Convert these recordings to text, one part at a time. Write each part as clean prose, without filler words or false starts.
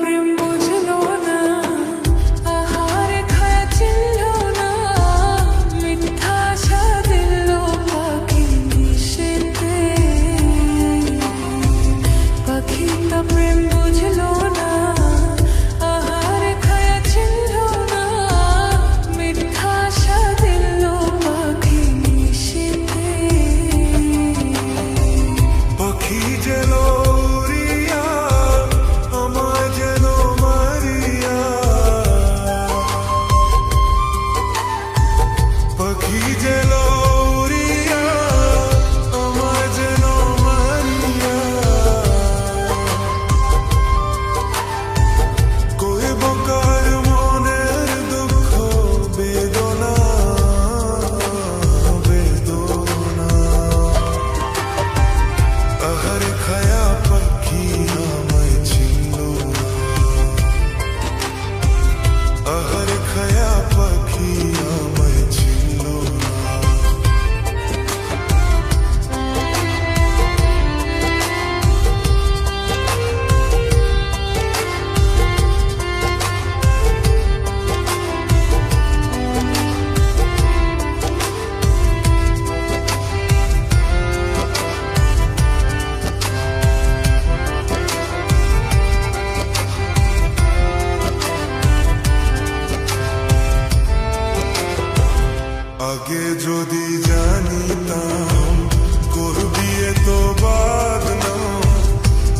প্রেম বুঝলো না, আহার খায়া চিনল না, মিথ্যা আশা দিল পাখি নিষেধে। পাখি তো প্রেম বুঝলো না, আহার খায়া চিনল না, মিথ্যা আশা দিল পাখি নিষেধে। পাখি যেন আগে যদি জানিতাম করবি এত বদনাম,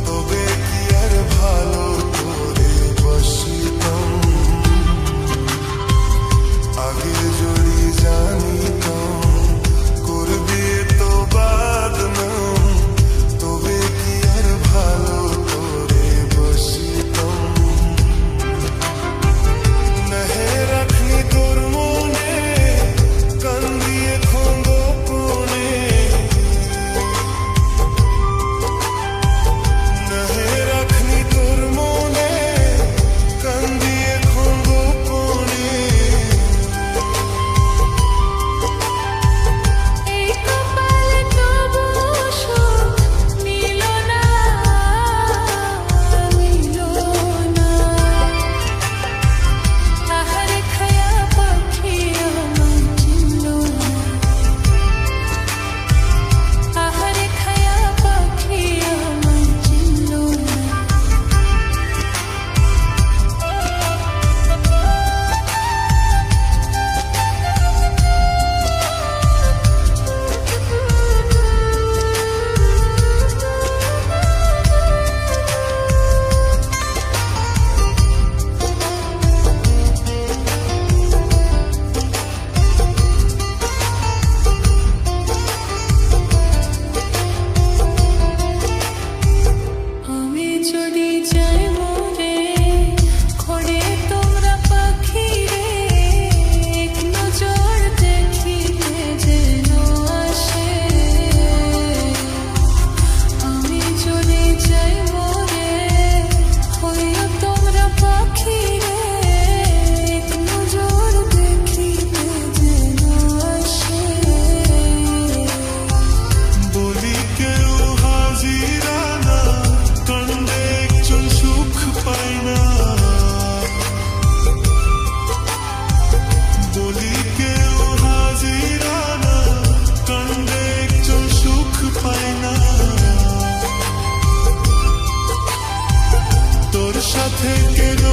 তবে কি আর ভালো করে বসিতাম। আগে যদি জানিতাম করবি এত বদনাম, তবে কি আর ভালো করে বসিতাম। নহে রাখনি তোর মনে কান্দিয়ে খোঁগোপনে, নহে রাখনি তোর মনে কান্দিয়ে খোঁগোপনে। এই কপালে তবু সুখ মিল না, মিল না। আহার খায়া পাখি আমার চিনল না, আহার খায়া পাখি আমার চিনল না। আমি যদি যাই মরে খড়ে তোমরা পাখি রে, এক নজর দেখিতে যেন আসে। আমি যদি যাই মরে হইও তোমরা পাখি রে, এক নজর দেখিতে যেন আসে। বলি কেউ হাজিরা না, কান্দে একজন সুখ পায় না। বলি কেউ হাজিরা না, কান্দে একজন সুখ পায় না। তোর সাথে কেন